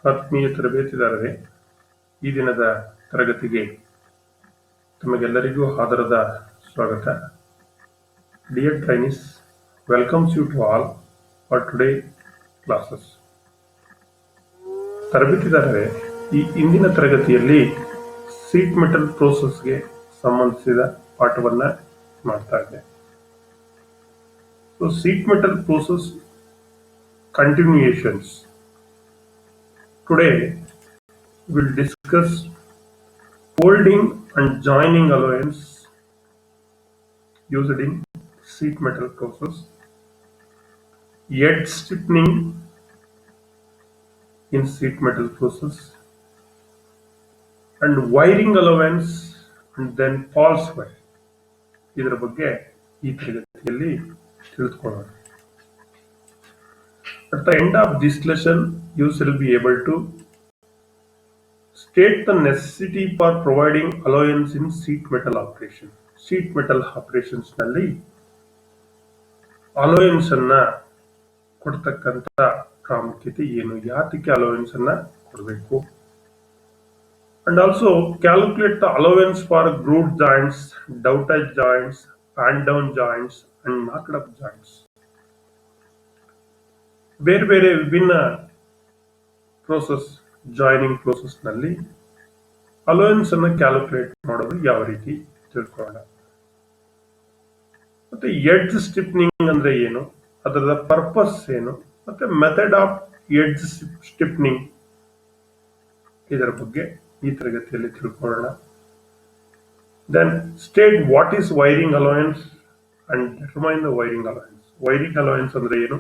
ಆತ್ಮೀಯ ತರಬೇತಿದಾರರೇ, ಈ ದಿನದ ತರಗತಿಗೆ ತಮಗೆಲ್ಲರಿಗೂ ಆದರದ ಸ್ವಾಗತ. Dear trainees, welcomes you to all for today classes. ತರಬೇತಿದಾರರೇ, ಈ ಇಂದಿನ ತರಗತಿಯಲ್ಲಿ ಶೀಟ್ ಮೆಟಲ್ ಪ್ರೋಸೆಸ್ಗೆ ಸಂಬಂಧಿಸಿದ ಪಾಠವನ್ನ ಮಾಡ್ತಾ ಇದ್ದೆ. So sheet metal process continuations. Today we'll discuss folding and joining alloys used in sheet metal process, edge stiffening in sheet metal process, and wiring allowance and then false wire. ಇದರ ಬಗ್ಗೆ ಈ ತರಗತಿಯಲ್ಲಿ ತಿಳಿದುಕೊಳ್ಳೋಣ. At the end of this lesson, you shall be able to state the necessity for providing allowance in sheet metal operation. Sheet metal operations ನಲ್ಲಿ allowance ಅನ್ನ ಕೊಡ್ತಕ್ಕಂತ ಪ್ರಾಮುಖ್ಯತೆ ಏನು, ಯಾತಕ್ಕೆ ಅಲೋಯನ್ಸ್ ಅನ್ನ ಕೊಡಬೇಕು, and also calculate the allowance for grooved joints, dowtage joints, pan down joints and knocked up joints. ಬೇರೆ ಬೇರೆ ವಿಭಿನ್ನ ಪ್ರೋಸೆಸ್ ಜಾಯಿನಿಂಗ್ ಪ್ರೋಸೆಸ್ ನಲ್ಲಿ ಅಲೋಯನ್ಸ್ ಅನ್ನ ಕ್ಯಾಲ್ಕುಲೇಟ್ ಮಾಡೋದು ಯಾವ ರೀತಿ ತಿಳ್ಕೊಳ್ಳೋಣ. ಮತ್ತೆ ಎಡ್ಜ್ ಸ್ಟಿಫ್ನಿಂಗ್ ಅಂದ್ರೆ ಏನು, ಅದರ ಪರ್ಪಸ್ ಏನು, ಮತ್ತೆ ಮೆಥಡ್ ಆಫ್ ಎಡ್ಜ್ ಸ್ಟಿಫ್ನಿಂಗ್ ಇದರ ಬಗ್ಗೆ ಈ ತರಗತಿಯಲ್ಲಿ ತಿಳ್ಕೊಳ್ಳೋಣ. Then state what is wiring allowance and determine the wiring allowance. Wiring allowance ಅಂದ್ರೆ ಏನು,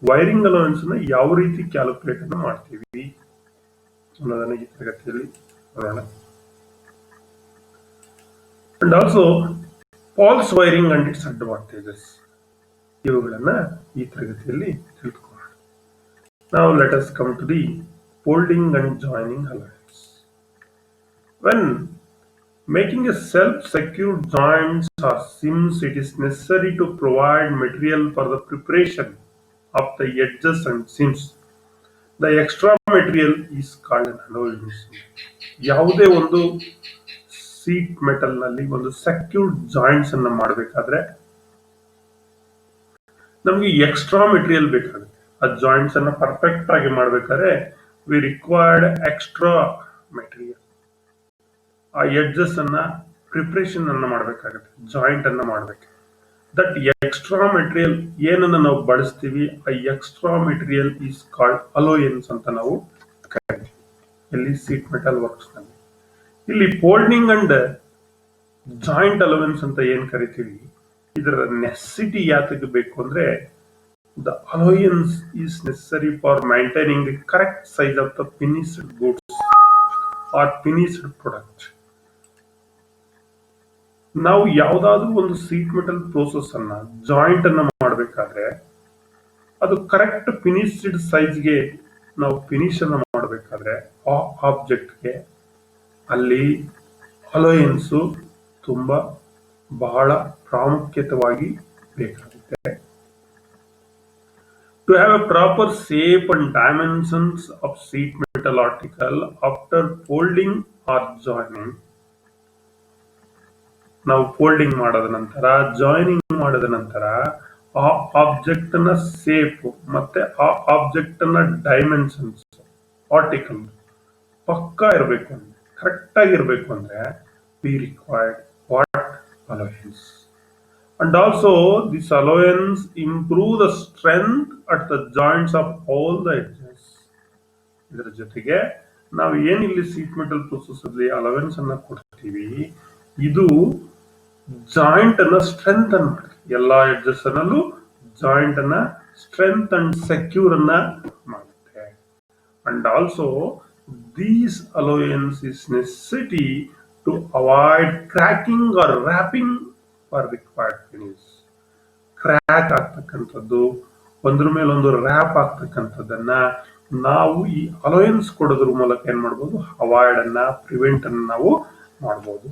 ವೈರಿಂಗ್ ಅಲೋಯನ್ಸ್ ನ ಯಾವ ರೀತಿ ಕ್ಯಾಲ್ಕುಲೇಟ್ ಅನ್ನು ಮಾಡ್ತೀವಿ ಅನ್ನೋದನ್ನ ಈ ತರಗತಿಯಲ್ಲಿ ನೋಡೋಣ. And also falls wiring and it's advantages, ಇವುಗಳನ್ನ ಈ ತರಗತಿಯಲ್ಲಿ ತಿಳ್ಕೊಳ್ಳೋಣ. Now let us come to the folding and joining alloys. When making a self-secured joints or seams, it is necessary to provide material for the preparation of the edges and seams. The extra material is called an alloy. ಯಾವುದೇ ಒಂದು sheet metal ನಲ್ಲಿ ಒಂದು secured joints ಅನ್ನ ಮಾಡಬೇಕಾದ್ರೆ ನಮಗೆ extra material ಬೇಕಾಗುತ್ತೆ. ಆ joints ಅನ್ನ ಪರ್ಫೆಕ್ಟ್ ಆಗಿ ಮಾಡ್ಬೇಕಾದ್ರೆ ವಿ ರಿಕ್ವೈರ್ಡ್ ಎಕ್ಸ್ಟ್ರಾ ಮೆಟೀರಿಯಲ್. ಆ ಎಡ್ಜಸ್ ಅನ್ನ ಪ್ರಿಪರೇಷನ್ ಅನ್ನ ಮಾಡಬೇಕಾಗುತ್ತೆ, ಜಾಯಿಂಟ್ ಅನ್ನ ಮಾಡಬೇಕು. ದಟ್ ಎಕ್ಸ್ಟ್ರಾ ಮೆಟೀರಿಯಲ್ ಏನನ್ನ ನಾವು ಬಳಸ್ತೀವಿ, ಆ extra material is called allowance ಅಂತ ನಾವು ಕರಿತೀವಿ ಇಲ್ಲಿ ಶೀಟ್ ಮೆಟಲ್ ವರ್ಕ್ಸ್ ನಲ್ಲಿ. ಇಲ್ಲಿ ಫೋಲ್ಡಿಂಗ್ ಅಂಡ್ ಜಾಯಿಂಟ್ ಅಲೋವೆನ್ಸ್ ಅಂತ ಏನ್ ಕರಿತೀವಿ, ಇದರ ನೆಸೆಸಿಟಿ ಯಾತಕ್ಕೆ ಬೇಕು ಅಂದ್ರೆ the allowance is necessary for maintaining the correct size of the finished goods or finished product. ನಾವು ಯಾವ್ದಾದ್ರು ಒಂದು ಶೀಟ್ ಮೆಟಲ್ ಪ್ರೋಸೆಸ್ ಅನ್ನ ಜಾಯಿಂಟ್ ಅನ್ನ ಮಾಡಬೇಕಾದ್ರೆ ಅದು ಕರೆಕ್ಟ್ ಫಿನಿಶ್ಡ್ ಸೈಜ್ಗೆ ನಾವು ಫಿನಿಶ್ ಅನ್ನ ಮಾಡಬೇಕಾದ್ರೆ ಆ ಆಬ್ಜೆಕ್ಟ್ಗೆ ಅಲ್ಲಿ ಅಲೋಯನ್ಸು ತುಂಬಾ ಬಹಳ ಪ್ರಾಮುಖ್ಯತವಾಗಿ ಬೇಕಾಗುತ್ತೆ. To have a proper shape and dimensions of sheet metal article after folding or joining, ನಾವು ಫೋಲ್ಡಿಂಗ್ ಮಾಡಿದ ನಂತರ ಜಾಯಿನಿಂಗ್ ಮಾಡಿದ ನಂತರ ಆ ಆಬ್ಜೆಕ್ಟ್ ನ ಶೇಪ್ ಮತ್ತೆ ಆ ಆಬ್ಜೆಕ್ಟ್ ನ ಡೈಮೆನ್ಷನ್ಸ್ ಆರ್ಟಿಕಲ್ ಪಕ್ಕಾ ಇರಬೇಕು ಅಂದ್ರೆ, ಕರೆಕ್ಟ್ ಆಗಿರ್ಬೇಕು ಅಂದ್ರೆ we required what allowance. And also this allowance improve the strength at the joints of all the edges. ಇದರ ಜೊತೆಗೆ ನಾವು ಏನಿಲ್ಲಿ ಶೀಟ್ ಮೆಟಲ್ ಪ್ರೋಸೆಸ್ ಅಲ್ಲಿ ಅಲೋಯನ್ಸ್ ಅನ್ನ ಕೊಡ್ತೀವಿ, ಇದು ಜಾಯಿಂಟ್ ಅನ್ನ ಸ್ಟ್ರೆಂತ್ ಅನ್ನ ಎಲ್ಲಾ ಎಡ್ಜಸ್ ನಲ್ಲೂ ಜಾಯಿಂಟ್ ಅನ್ನ ಸ್ಟ್ರೆಂತ್ ಅಂಡ್ ಸೆಕ್ಯೂರ್ ಅನ್ನ ಮಾಡುತ್ತೆ. And also these allowance is necessity to avoid cracking or wrapping for required finish. Crack ಆಗ್ತಕ್ಕಂಥದ್ದು, ಒಂದ್ರ ಮೇಲೆ ಒಂದು ರ್ಯಾಪ್ ಆಗ್ತಕ್ಕಂಥದ್ದನ್ನ ನಾವು ಈ ಅಲೋಯನ್ಸ್ ಕೊಡೋದ್ರ ಮೂಲಕ ಏನ್ ಮಾಡ್ಬೋದು, ಅವಾಯ್ಡ್ ಅನ್ನ ಪ್ರಿವೆಂಟ್ ಅನ್ನ ನಾವು ಮಾಡ್ಬೋದು.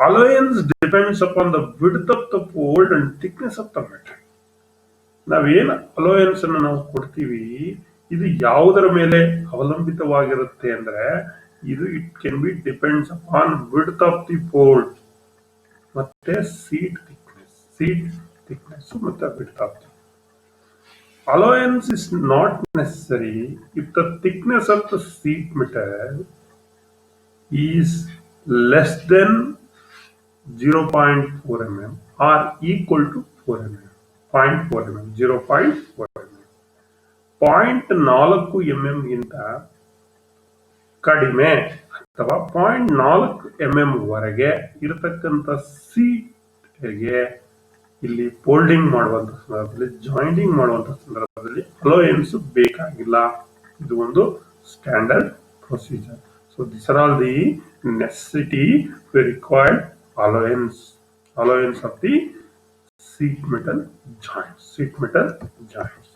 Allowance depends upon the width of the fold and thickness of the metal. ನಾವೇನು ಅಲೋಯನ್ಸ್ ಅನ್ನ ನಾವು ಕೊಡ್ತೀವಿ, ಇದು ಯಾವುದರ ಮೇಲೆ ಅವಲಂಬಿತವಾಗಿರುತ್ತೆ ಅಂದ್ರೆ ಇದು it can be depends upon width of the fold ಮತ್ತೆ ಸೀಟ್ ಥಿಕ್ನೆಸ್ ಮತ್ತೆ width of the allowance is not necessary if the thickness of the sheet metal is less than 0.4 mm or equal to 4 mm. 0.4 mm 0.4 mm 0.4 mm ಗಿಂತ ಕಡಿಮೆ ಅಥವಾ 0.4 mm ವರೆಗೆ ಇರತಕ್ಕಂಥ ಸೀಟ್ಗೆ ಇಲ್ಲಿ folding ಮಾಡುವಂತ ಸಂದರ್ಭದಲ್ಲಿ ಜಾಯಿಂಟಿಂಗ್ ಮಾಡುವಂತ ಸಂದರ್ಭದಲ್ಲಿ ಅಲೋಯನ್ಸ್ ಬೇಕಾಗಿಲ್ಲ. ಇದು ಒಂದು standard procedure. So this are all the necessity required allowance of the sheet metal joints.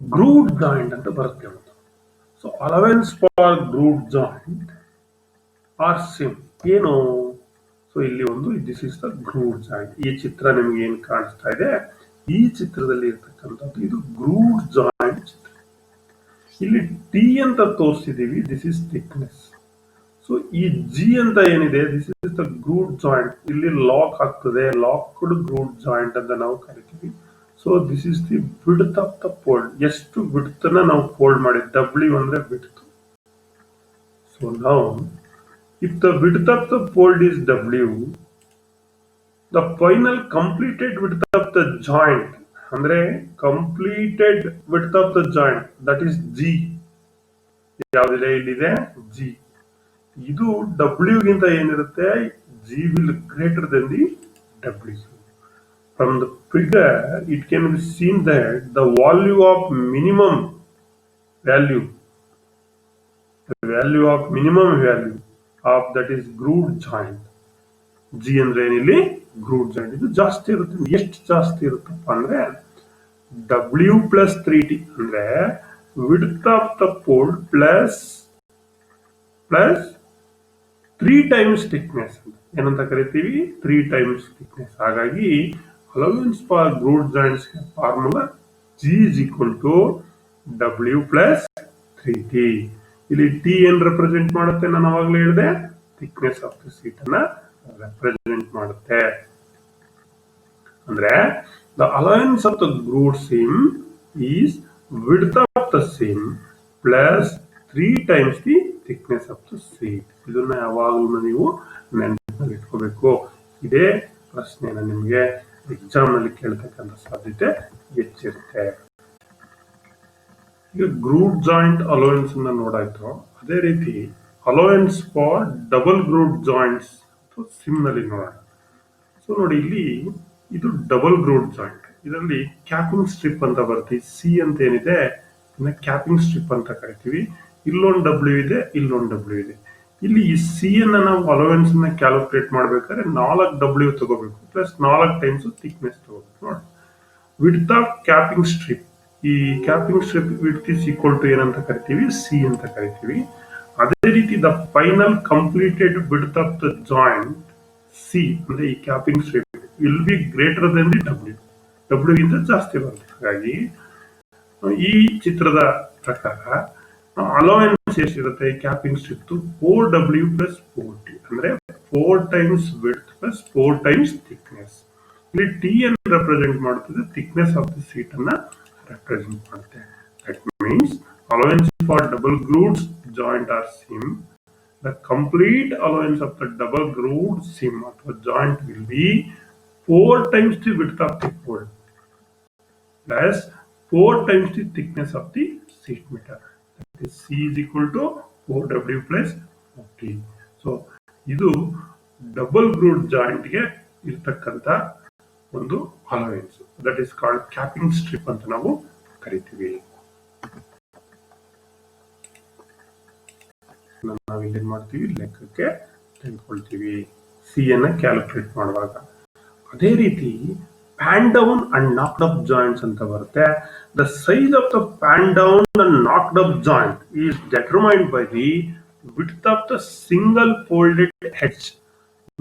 Grooved joint ಅಂತ ಬರುತ್ತೆ ಒಂದು. So allowance for grooved joint are seam ಏನು? ಸೊ ಇಲ್ಲಿ ಒಂದು this is the grooved joint. ಈ ಚಿತ್ರ ನಿಮ್ಗೆ ಏನ್ ಕಾಣಿಸ್ತಾ ಇದೆ, ಈ ಚಿತ್ರದಲ್ಲಿ ಇರ್ತಕ್ಕಂಥದ್ದು ಇದು ಗ್ರೂಡ್ ಜಾಯಿಂಟ್ ಚಿತ್ರ. ಇಲ್ಲಿ ಟಿ ಅಂತ ತೋರಿಸಿದೀವಿ, ದಿಸ್ ಇಸ್ ಥಿಕ್ನೆಸ್. ಸೊ ಈ ಜಿ ಅಂತ ಏನಿದೆ, this is the grooved joint. ಇಲ್ಲಿ ಲಾಕ್ ಆಗ್ತದೆ, ಲಾಕ್ಡ್ ಗ್ರೂಡ್ ಜಾಯಿಂಟ್ ಅಂತ ನಾವು ಕರಿತೀವಿ. So this is the width of the fold. ಎಷ್ಟು ವಿಡ್ತ್ ನ ನಾವು ಫೋಲ್ಡ್ ಮಾಡಿದ್ವಿ, ಡಬ್ಲ್ಯೂ ಅಂದ್ರೆ ವಿಡ್ತ್. ಸೊ ನಾವು if the width of the fold is W, the final completed width of the joint, ಅಂದ್ರೆ completed width of the joint, that is G. ಯಾವುದಿದೆ ಇಲ್ಲಿದೆ G. ಇದು W ಗಿಂತ ಏನಿರುತ್ತೆ, G will greater than the W. From the figure, it can be seen that the value of minimum value of that is groove joint. G ಅಂದ್ರೆ ಏನಿಲ್ಲಿ groove joint. ಇದು ಜಾಸ್ತಿ ಇರುತ್ತೆ. ಎಷ್ಟು ಜಾಸ್ತಿ ಇರುತ್ತಪ್ಪ ಅಂದ್ರೆ W ಪ್ಲಸ್ 3T ಅಂದ್ರೆ width of the fold plus 3 times thickness ಏನಂತ ಕರಿತೀವಿ, 3 ಟೈಮ್ಸ್ ಥಿಕ್ನೆಸ್. ಹಾಗಾಗಿ allowance for groove joints formula G is equal to W plus 3T. ಇಲ್ಲಿ ಟಿ ಏನ್ ರೆಪ್ರೆಸೆಂಟ್ ಮಾಡುತ್ತೆ, ನಾನು ಅವಾಗಲೇ ಹೇಳಿದೆ, ಥಿಕ್ನೆಸ್ ಆಫ್ ದ ಸೀಟ್ ಅನ್ನ ರೆಪ್ರೆಸೆಂಟ್ ಮಾಡುತ್ತೆ. ಅಂದ್ರೆ the allowance of the groove seam is width of the seam plus 3 times the thickness of the sheet. ಇದನ್ನ ಯಾವಾಗಲೂ ನೀವು ನೆನಪಿನಲ್ಲಿ ಇಟ್ಕೋಬೇಕು. ಇದೇ ಪ್ರಶ್ನೆನ ನಿಮ್ಗೆ ಎಕ್ಸಾಮ್ ನಲ್ಲಿ ಕೇಳ್ತಕ್ಕಂಥ ಸಾಧ್ಯತೆ ಹೆಚ್ಚಿರುತ್ತೆ. ಈಗ ಗ್ರೂವ್ ಜಾಯಿಂಟ್ ಅಲೋವೆನ್ಸ್ ಅನ್ನ ನೋಡಾಯ್ತು. ಅದೇ ರೀತಿ allowance for double groove joints sim ನಲ್ಲಿ ನೋಡೋಣ. ಸೊ ನೋಡಿ, ಇಲ್ಲಿ ಇದು ಡಬಲ್ ಗ್ರೂವ್ ಜಾಯಿಂಟ್. ಇದರಲ್ಲಿ ಕ್ಯಾಪಿಂಗ್ ಸ್ಟ್ರಿಪ್ ಅಂತ ಬರುತ್ತೆ. ಸಿ ಅಂತ ಏನಿದೆ ಕ್ಯಾಪಿಂಗ್ ಸ್ಟ್ರಿಪ್ ಅಂತ ಕರಿತೀವಿ. ಇಲ್ಲೊಂದು ಡಬ್ಲ್ಯೂ ಇದೆ, ಇಲ್ಲೊಂದು ಡಬ್ಲ್ಯೂ ಇದೆ. ಇಲ್ಲಿ ಈ ಸಿ ಅನ್ನ ನಾವು ಅಲೋವೆನ್ಸ್ ನ ಕ್ಯಾಲ್ಕುಲೇಟ್ ಮಾಡ್ಬೇಕಾದ್ರೆ 4 ಡಬ್ಲ್ಯೂ ತಗೋಬೇಕು ಪ್ಲಸ್ 4 ಟೈಮ್ಸ್ ಥಿಕ್ನೆಸ್ ತಗೋಬೇಕು. ನೋಡಿ, ವಿಡ್ತ್ ಆಫ್ ಕ್ಯಾಪಿಂಗ್ ಸ್ಟ್ರಿಪ್, ಈ capping strip width is equal to ಏನಂತ ಕರಿತೀವಿ, ಸಿ ಅಂತ ಕರಿತೀವಿ. ಅದೇ ರೀತಿ the final completed width of the joint C ಅಂದ್ರೆ ಈ capping strip will be greater than the W ಗಿಂತ ಜಾಸ್ತಿ ಬರುತ್ತೆ. ಹಾಗಾಗಿ ಈ ಚಿತ್ರದ ಪ್ರಕಾರ ಅಲೋವೆನ್ಸ್ ಎಷ್ಟಿರುತ್ತೆ capping strip 4W plus 4T ಅಂದ್ರೆ 4 times width plus 4 times thickness. ಇಲ್ಲಿ ಟಿ ಅನ್ನು ರೆಪ್ರೆಸೆಂಟ್ ಮಾಡುತ್ತದೆ, ಥಿಕ್ನೆಸ್ ಆಫ್ ದಿ ಸೀಟ್ ಅನ್ನ ರೆಪ್ರೆಸೆಂಟ್ ಮಾಡುತ್ತೆ. That means allowance for double grooved joint or seam, the complete allowance of the double grooved seam or joint will be 4 times the width of the fold plus 4 times the thickness of the sheet metal. That is C is equal to 4W plus 4T. So ಇದು double groove joint ಗೆ ಇರ್ತಕ್ಕಂಥ ಒಂದು allowance, that is called capping strip ಅಂತ ನಾವು ಕರಿತೀವಿ. ನಾವಿಲ್ಲಿ ಮಾಡ್ತೀವಿ, ಲೆಕ್ಕಕ್ಕೆ ತೆಗೆದುಕೊಳ್ತೀವಿ ಸಿ ಅನ್ನ ಕ್ಯಾಲ್ಕುಲೇಟ್ ಮಾಡುವಾಗ. ಅದೇ ರೀತಿ pan down and knocked up joints ಅಂತ ಬರುತ್ತೆ. The size of the pan down and knocked up joint is determined by the width of the single folded edge.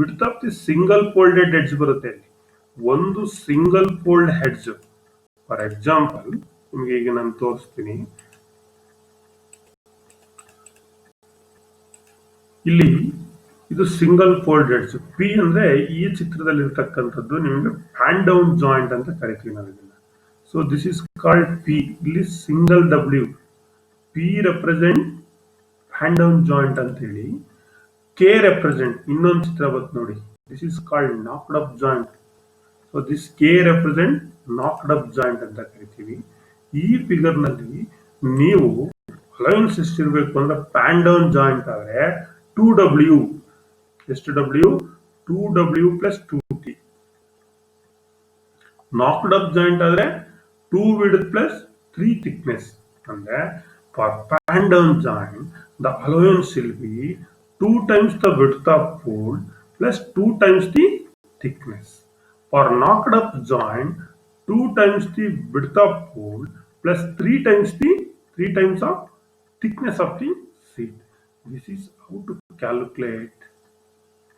Width of the single folded edge ಬರುತ್ತೆ. ಒಂದು single fold edge, for example ನಿಮಗೆ ಈಗ ನಾನು ತೋರಿಸ್ತೀನಿ. ಇಲ್ಲಿ ಇದು single fold edge. P ಅಂದ್ರೆ ಈ ಚಿತ್ರದಲ್ಲಿ ಇರ್ತಕ್ಕಂಥದ್ದು ನಿಮಗೆ ಪ್ಯಾನ್ ಡೌನ್ ಜಾಯಿಂಟ್ ಅಂತ ಕರಿತೀವಿ ನಾವು ಇದನ್ನ. So this is called P. ಇಲ್ಲಿ single W. P represent pan down joint ಅಂತ ಹೇಳಿ. ಕೆ ರೆಪ್ರೆಸೆಂಟ್ ಇನ್ನೊಂದು ಚಿತ್ರ ಬರುತ್ತೆ ನೋಡಿ. This is called knocked up joint. So this K represent knocked up joint ಅಂತ ಕರಿತೀವಿ. ಈ ಫಿಗರ್ ನಲ್ಲಿ ನೀವು ಅಲೈನ್ಸ್ ಎಷ್ಟಿರ್ಬೇಕು ಅಂದ್ರೆ ಪ್ಯಾನ್ ಡೌನ್ ಜಾಯಿಂಟ್ ಆದ್ರೆ 2W. ಎಷ್ಟು W? 2W plus 2T. Knocked up joint ಆದ್ರೆ 2 ವಿಡ್ತ್ ಪ್ಲಸ್ 3 ಥಿಕ್ನೆಸ್. ಅಂದ್ರೆ for pan down joint the allowance will be 2 times the width of fold plus 2 times the thickness. For knocked up joint, 2 times the width of fold plus 3 times of thickness of the seat. This is how to calculate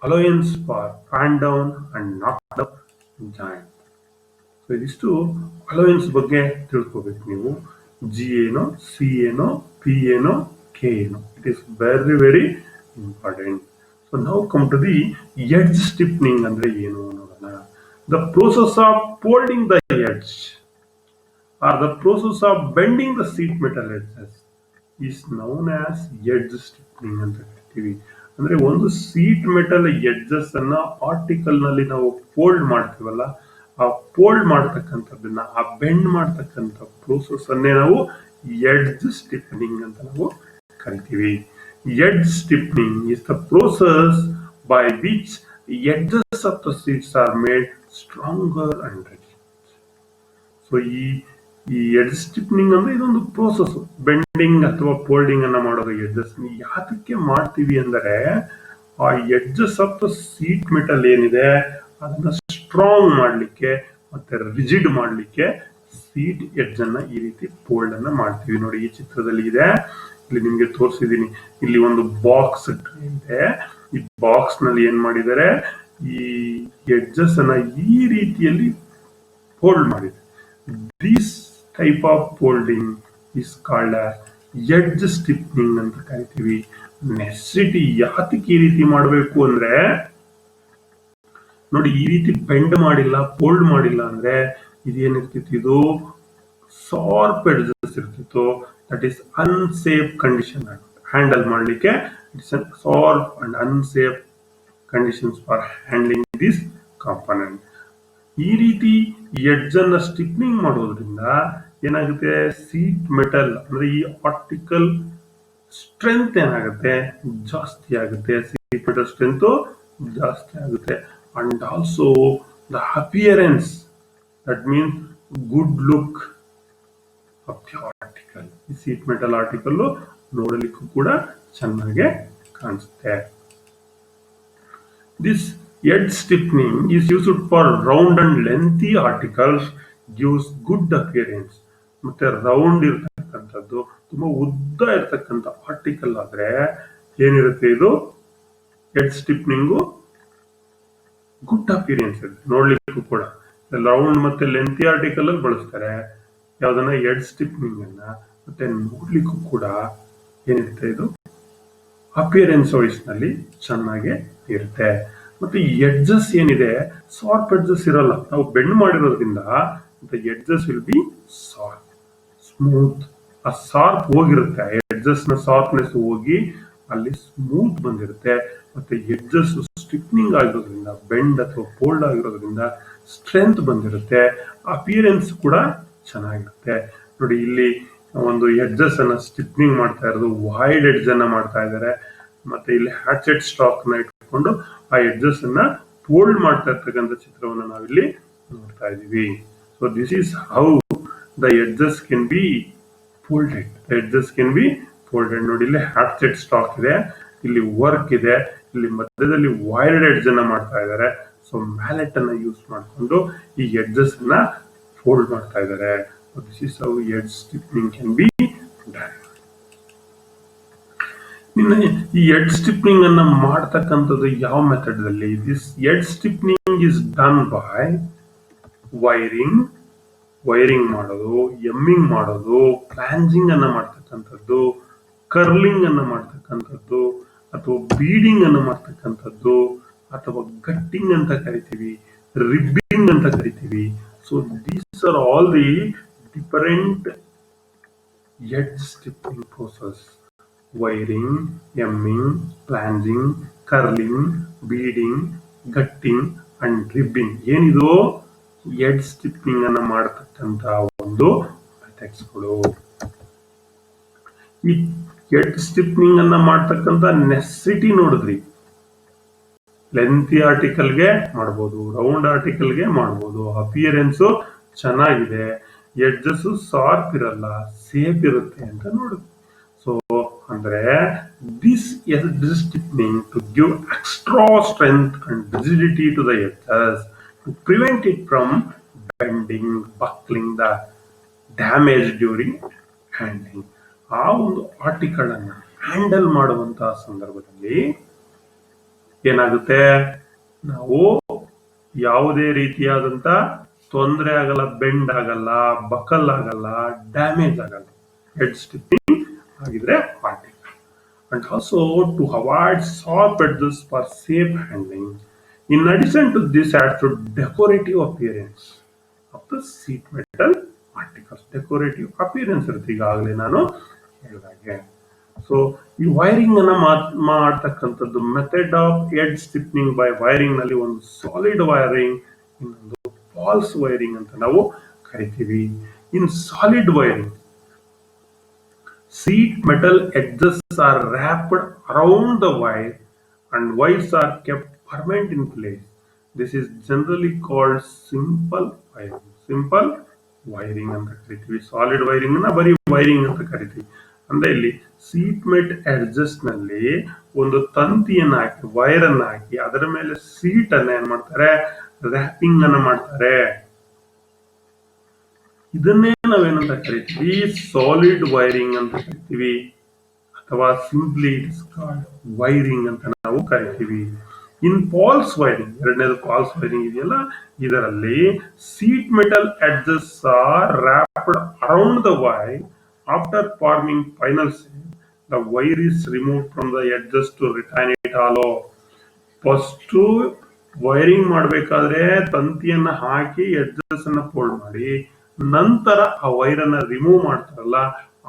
allowance for pan down and knocked up joint. So ಇದಿಷ್ಟು allowance ಬಗ್ಗೆ ತಿಳ್ಕೋಬೇಕು ನೀವು. G ಏನೋ, C ಏನೋ, P ಏನೋ, K ಏನೋ. It is very very important. So ನಾವು come to the edge stiffening ಅಂದ್ರೆ ಏನು ನೋಡೋಣ. The process of folding the edge or the process of bending the sheet metal edges is known as edge stiffening ಅಂತ ಕರಿತೀವಿ. ಅಂದ್ರೆ ಒಂದು sheet metal edges ಅನ್ನ article ನಲ್ಲಿ ನಾವು ಫೋಲ್ಡ್ ಮಾಡ್ತೀವಲ್ಲ, ಆ ಫೋಲ್ಡ್ ಮಾಡ್ತಕ್ಕಂಥದ್ದನ್ನ, ಆ ಬೆಂಡ್ ಮಾಡ್ತಕ್ಕಂಥ ಪ್ರೋಸೆಸ್ ಅನ್ನೇ ನಾವು ಎಡ್ಜ್ ಸ್ಟಿಫ್ನಿಂಗ್ ಅಂತ ನಾವು ಕರಿತೀವಿ. Edge stiffening is the process by which edges of the seats are made stronger and rigid. So ಈ ಎಡ್ಜ್ ಸ್ಟಿಫ್ನಿಂಗ್ ಅಂದ್ರೆ ಇದೊಂದು ಪ್ರೋಸೆಸ್. ಬೆಂಡಿಂಗ್ ಅಥವಾ ಫೋಲ್ಡಿಂಗ್ ಅನ್ನ ಮಾಡೋದು ಎಡ್ಜಸ್. ಯಾತಕ್ಕೆ ಮಾಡ್ತೀವಿ ಅಂದರೆ ಆ edges of the sheet metal ಏನಿದೆ ಅದನ್ನ ಸ್ಟ್ರಾಂಗ್ ಮಾಡ್ಲಿಕ್ಕೆ ಮತ್ತೆ ರಿಜಿಡ್ ಮಾಡ್ಲಿಕ್ಕೆ ಸೀಟ್ ಎಡ್ಜ್ ಅನ್ನ ಈ ರೀತಿ ಫೋಲ್ಡ್ ಅನ್ನ ಮಾಡ್ತೀವಿ. ನೋಡಿ ಈ ಚಿತ್ರದಲ್ಲಿ ಇದೆ, ಇಲ್ಲಿ ನಿಮ್ಗೆ ತೋರಿಸಿದೀನಿ. ಇಲ್ಲಿ ಒಂದು ಬಾಕ್ಸ್ ಇದೆ. ಈ ಬಾಕ್ಸ್ ನಲ್ಲಿ ಏನ್ ಮಾಡಿದ್ದಾರೆ, ಈ ಎಡ್ಜಸ್ ಅನ್ನ ಈ ರೀತಿಯಲ್ಲಿ ಫೋಲ್ಡ್ ಮಾಡಿದೆ. This type of folding is called edge stiffening ಅಂತ ಕರಿತೀವಿ. ನೆಸೆಸಿಟಿ ಯಾತಕ್ಕೆ ಈ ರೀತಿ ಮಾಡಬೇಕು ಅಂದ್ರೆ ನೋಡಿ, ಈ ರೀತಿ ಬೆಂಡ್ ಮಾಡಿಲ್ಲ, ಫೋಲ್ಡ್ ಮಾಡಿಲ್ಲ ಅಂದ್ರೆ ಇದೇನಿರ್ತಿತ್ತು, ಇದು ಶಾರ್ಪ್ ಎಡ್ಜಸ್ ಇರ್ತಿತ್ತು. That is unsafe condition. Handle ಮಾಡಲಿಕ್ಕೆ it's sharp and unsafe conditions for handling this component. ಈ ರೀತಿ ಎಡ್ಜ್ ಅನ್ನ ಸ್ಟಿಫ್ನಿಂಗ್ ಮಾಡೋದ್ರಿಂದ ಏನಾಗುತ್ತೆ, ಸೀಟ್ ಮೆಟಲ್ ಅಂದ್ರೆ ಈ ಆರ್ಟಿಕಲ್ ಸ್ಟ್ರೆಂತ್ ಏನಾಗುತ್ತೆ, ಜಾಸ್ತಿ ಆಗುತ್ತೆ. ಸೀಟ್ ಮೆಟಲ್ ಸ್ಟ್ರೆಂತ್ ಜಾಸ್ತಿ ಆಗುತ್ತೆ. And also the appearance, that means good look of the article. ಈ ಸೀಟ್ ಮೆಟಲ್ ಆರ್ಟಿಕಲ್ ನೋಡಲಿಕ್ಕೂ ಕೂಡ ಚೆನ್ನಾಗಿ ಕಾಣಿಸುತ್ತೆ. This edge stiffening is used for round and lengthy articles, gives good appearance. ಮತ್ತೆ ರೌಂಡ್ ಇರ್ತಕ್ಕಂಥದ್ದು, ತುಂಬಾ ಉದ್ದ ಇರ್ತಕ್ಕಂಥ ಆರ್ಟಿಕಲ್ ಆದ್ರೆ ಏನಿರುತ್ತೆ, ಇದು ಎಡ್ಜ್ ಸ್ಟಿಫ್ನಿಂಗು ಗುಡ್ ಅಪಿಯರೆನ್ಸ್ ಇರುತ್ತೆ ನೋಡ್ಲಿಕ್ಕೂ ಕೂಡ. ರೌಂಡ್ ಮತ್ತೆ ಲೆಂತಿ ಆರ್ಟಿಕಲ್ ಅಲ್ಲಿ ಬಳಸ್ತಾರೆ ಯಾವ್ದನ್ನ, ಎಡ್ಜ್ ಸ್ಟಿಫ್ನಿಂಗ್ ಅನ್ನ. ಮತ್ತೆ ನೋಡ್ಲಿಕ್ಕೂ ಕೂಡ ಏನಿರುತ್ತೆ, ಇದು ಅಪಿಯರೆನ್ಸ್ ವೈಸ್ ನಲ್ಲಿ ಚೆನ್ನಾಗಿ ಇರುತ್ತೆ. ಮತ್ತೆ ಎಡ್ಜಸ್ ಏನಿದೆ, ಶಾರ್ಪ್ ಎಡ್ಜಸ್ ಇರಲ್ಲ. ನಾವು ಬೆಂಡ್ ಮಾಡಿರೋದ್ರಿಂದ edges will be sharp, smooth. ಆ ಶಾರ್ಪ್ ಹೋಗಿರುತ್ತೆ, ಆ ಎಡ್ಜಸ್ ನ ಶಾರ್ಪ್ನೆಸ್ ಹೋಗಿ ಅಲ್ಲಿ ಸ್ಮೂತ್ ಬಂದಿರುತ್ತೆ. ಮತ್ತೆ ಎಡ್ಜಸ್ ಸ್ಟಿಫ್ನಿಂಗ್ ಆಗಿರೋದ್ರಿಂದ, ಬೆಂಡ್ ಅಥವಾ ಫೋಲ್ಡ್ ಆಗಿರೋದ್ರಿಂದ ಸ್ಟ್ರೆಂತ್ ಬಂದಿರುತ್ತೆ. ಅಪಿಯರೆನ್ಸ್ ಕೂಡ ಚೆನ್ನಾಗಿರುತ್ತೆ. ನೋಡಿ ಇಲ್ಲಿ ಒಂದು ಎಡ್ಜಸ್ ಅನ್ನ ಸ್ಟಿಫ್ನಿಂಗ್ ಮಾಡ್ತಾ ಇರೋದು, ವೈಡ್ ಎಡ್ಜ್ ಅನ್ನ ಮಾಡ್ತಾ ಇದ್ದಾರೆ. ಮತ್ತೆ ಇಲ್ಲಿ ಹ್ಯಾಚೆಟ್ ಸ್ಟಾಕ್ ನ ಇಟ್ಕೊಂಡು ಆ ಎಡ್ಜಸ್ ಅನ್ನ ಫೋಲ್ಡ್ ಮಾಡ್ತಾ ಇರ್ತಕ್ಕಂಥ ಚಿತ್ರವನ್ನು ನಾವಿಲ್ಲಿ ನೋಡ್ತಾ ಇದೀವಿ. So this is how the edges can be folded. Edges can be folded. ನೋಡಿ ಇಲ್ಲಿ ಹ್ಯಾಚೆಟ್ ಸ್ಟಾಕ್ ಇದೆ, ಇಲ್ಲಿ ವರ್ಕ್ ಇದೆ, ಇಲ್ಲಿ ಮಧ್ಯದಲ್ಲಿ ವೈಡ್ ಎಡ್ಜ್ ಅನ್ನ ಮಾಡ್ತಾ ಇದ್ದಾರೆ. ಸೊ ಮ್ಯಾಲೆಟ್ ಅನ್ನ ಯೂಸ್ ಮಾಡಿಕೊಂಡು ಈ ಎಡ್ಜಸ್ ಅನ್ನ ಫೋಲ್ಡ್ ಮಾಡ್ತಾ ಇದ್ದಾರೆ. This is how edge stiffening can be done. ಇನ್ನು ಈ ಎಡ್ಜ್ ಸ್ಟಿಫ್ನಿಂಗ್ ಅನ್ನ ಮಾಡ್ತಕ್ಕಂಥದ್ದು ಯಾವ ಮೆಥಡ್ ಅಲ್ಲಿ? This edge stiffening is done by wiring wiring ಮಾಡೋದು, ಎಮ್ಮಿಂಗ್ ಮಾಡೋದು, ಪ್ಲಾಂಜಿಂಗ್ ಅನ್ನ ಮಾಡ್ತಕ್ಕಂಥದ್ದು, ಕರ್ಲಿಂಗ್ ಅನ್ನ ಮಾಡ್ತಕ್ಕಂಥದ್ದು, ಅಥವಾ ಬೀಡಿಂಗ್ ಅನ್ನು ಮಾಡ್ತಕ್ಕಂಥದ್ದು, ಅಥವಾ ಗಟ್ಟಿಂಗ್ ಅಂತ ಕರಿತೀವಿ, ರಿಬ್ಬಿಂಗ್ ಅಂತ ಕರಿತೀವಿ. So these are all the different edge stiffening process. Wiring, hemming, flanging, curling, beading, cutting and ribbing ಏನಿದು ಎಡ್ಜ್ ಸ್ಟಿಪ್ಪಿಂಗ್ ಅನ್ನ ಮಾಡತಕ್ಕಂತ ಒಂದು ಮೆಥಡ್ಸ್ಗಳು. ಈ ಎಡ್ಜ್ ಸ್ಟಿಪ್ಪಿಂಗ್ ಅನ್ನ ಮಾಡ್ತಕ್ಕಂತ ನೆಸೆಸಿಟಿ ನೋಡಿದ್ರಿ. ಲೆಂತಿ ಆರ್ಟಿಕಲ್ಗೆ ಮಾಡಬಹುದು, ರೌಂಡ್ ಆರ್ಟಿಕಲ್ಗೆ ಮಾಡಬಹುದು. ಅಪಿಯರೆನ್ಸ್ ಚೆನ್ನಾಗಿದೆ, ಎಡ್ಜಸ್ ಶಾರ್ಪ್ ಇರಲ್ಲ, ಸೇಫ್ ಇರುತ್ತೆ ಅಂತ ನೋಡಿದ್ವಿ. ಸೊ ಅಂದ್ರೆ this edge stiffening to give extra strength and rigidity to the edges to prevent it from bending, buckling, the damage during handling. ಆ ಒಂದು ಆರ್ಟಿಕಲ್ ಅನ್ನ ಹ್ಯಾಂಡಲ್ ಮಾಡುವಂತಹ ಸಂದರ್ಭದಲ್ಲಿ ಏನಾಗುತ್ತೆ, ನಾವು ಯಾವುದೇ ರೀತಿಯಾದಂತ ತೊಂದರೆ ಆಗಲ್ಲ, ಬೆಂಡ್ ಆಗಲ್ಲ, ಬಕಲ್ ಆಗಲ್ಲ, ಡ್ಯಾಮೇಜ್ ಆಗಲ್ಲ ಎಡ್ಜ್ ಸ್ಟಿಪ್ಪಿಂಗ್ ಆಗಿದ್ರೆ article. And also to avoid sharp edges for safe handling. In addition to this, adds to decorative appearance of the sheet metal articles. Decorative appearance ಇರುತ್ತೆ ಈಗಾಗಲೇ ನಾನು ಹೇಳಿದಾಗೆ. ಸೊ ಈ ವೈರಿಂಗ್ ಅನ್ನ ಮಾಡ್ತಕ್ಕಂಥದ್ದು method of edge stiffening by wiring ನಲ್ಲಿ ಒಂದು solid wiring, ಇನ್ನೊಂದು ಫಾಲ್ಸ್ ವೈರಿಂಗ್ ಅಂತ ನಾವು ಕರಿತೀವಿ. In solid wiring, sheet metal edges are wrapped around the wire and wires are kept permanent in place. This is generally called simple wiring. Simple wiring ಅಂತ ಕರಿತೀವಿ. Solid wiring ನ ಬರೀ wiring ಅಂತ ಕರಿತೀವಿ. ಅಂದ್ರೆ ಇಲ್ಲಿ ಸೀಟ್ ಮೆಟ್ ಎಡ್ಜಸ್ ನಲ್ಲಿ ಒಂದು ತಂತಿಯನ್ನ ಹಾಕಿ, ವೈರ್ ಅನ್ನ ಹಾಕಿ, ಅದರ ಮೇಲೆ ಸೀಟ್ ಅನ್ನ ಏನ್ ಮಾಡ್ತಾರೆ, ರ್ಯಾಪಿಂಗ್ ಅನ್ನ ಮಾಡ್ತಾರೆ. ಇದನ್ನೇ ನಾವೇನಂತ ಕರಿತೀವಿ, ಸಾಲಿಡ್ ವೈರಿಂಗ್ ಅಂತ ಕರಿತೀವಿ, ಅಥವಾ ಸಿಂಪ್ಲಿ ಇಟ್ಸ್ ಕಾಲ್ಡ್ ವೈರಿಂಗ್ ಅಂತ ನಾವು ಕರಿತೀವಿ. ಇನ್ ಫಾಲ್ಸ್ ವೈರಿಂಗ್, ಎರಡನೇದು ಫಾಲ್ಸ್ ವೈರಿಂಗ್ ಇದೆಯಲ್ಲ, ಇದರಲ್ಲಿ sheet metal edges are wrapped around the wire after forming final shape. The wire is remove from the edges to retain it allow. First wiring ಮಾಡಬೇಕಾದ್ರೆ ತಂತಿಯನ್ನ ಹಾಕಿ edges ಅನ್ನ fold ಮಾಡಿ, ನಂತರ ಆ wire ಅನ್ನ ರಿಮೂವ್ ಮಾಡ್ತಾರಲ್ಲ,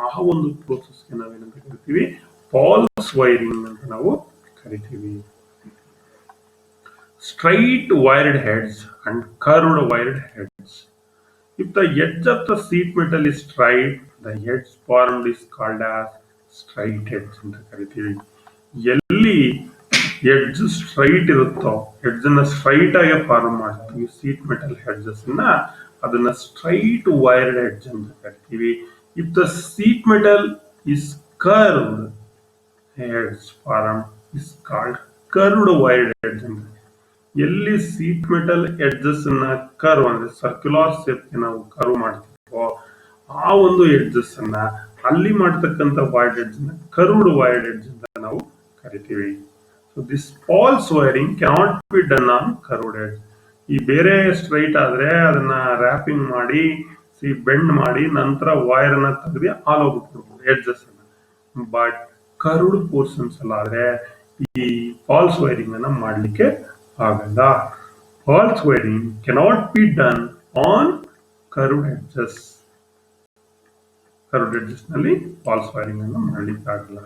ಆ ಒಂದು ಪ್ರೋಸೆಸ್ಗೆ ನಾವೇನಂತ ಕರಿತೀವಿ, ಫಾಲ್ಸ್ ವೈರಿಂಗ್ ಅಂತ ನಾವು ಕರಿತೀವಿ. Straight wired heads and curved wired heads. If the edge of the sheet metal is straight, the edge formed is called as straight edge ಅಂತ ಕರಿತೀವಿ. ಎಲ್ಲಿ ಎಡ್ಜ್ ಸ್ಟ್ರೈಟ್ ಇರುತ್ತೋ, ಎಡ್ಜ್ ಅನ್ನ ಸ್ಟ್ರೈಟ್ ಆಗಿ ಫಾರ್ಮ್ ಮಾಡ್ತೀವಿ ಸೀಟ್ ಮೆಟಲ್ ಎಡ್ಜಸ್ ಅನ್ನ, ಅದನ್ನ straight wired edge ಅಂತ ಕರಿತೀವಿ. If the sheet metal is curved, edge form is called curved wired edge ಅಂತ. ಎಲ್ಲಿ ಸೀಟ್ ಮೆಟಲ್ ಎಡ್ಜಸ್ ಅನ್ನ ಕರ್ವ್ ಅಂದ್ರೆ ಸರ್ಕ್ಯುಲರ್ ಶೇಪ್ಗೆ ನಾವು ಕರ್ವ್ ಮಾಡ್ತೀವೋ, ಆ ಒಂದು ಎಡ್ಜಸ್ ಅನ್ನ ಅಲ್ಲಿ ಮಾಡ್ತಕ್ಕಂಥ ವೈರ್ಡ್ ಎಡ್ಜ್ ನ ಕರ್ವ್ಡ್ ವೈರ್ಡ್ ಎಡ್ಜ್ ಅಂತ ನಾವು ಕರಿತೀವಿ. So this false wiring cannot B done on curved edge. ಈ ಬೇರೆ ಸ್ಟ್ರೈಟ್ ಆದ್ರೆ ಅದನ್ನ ರ್ಯಾಪಿಂಗ್ ಮಾಡಿ, ಬೆಂಡ್ ಮಾಡಿ, ನಂತರ ವೈರ್ ಅನ್ನ ತೆಗೆದು ಆಲ್ ಹೋಗ್ಬಿಟ್ಬಿಡ್ಬೋದು ಎಡ್ಜಸ್ ಅನ್ನ. ಬಟ್ ಕರ್ವ್ಡ್ ಪೋರ್ಷನ್ಸ್ ಎಲ್ಲ ಆದ್ರೆ ಈ ಫಾಲ್ಸ್ ವೈರಿಂಗ್ ಅನ್ನ ಮಾಡ್ಲಿಕ್ಕೆ ಆಗಲ್ಲ. False wiring cannot be done on curved edges. Curved edges ನಲ್ಲಿ ಫಾಲ್ಸ್ ವೈರಿಂಗ್ ಅನ್ನು ಮಾಡ್ಲಿಕ್ಕೆ ಆಗಲ್ಲ.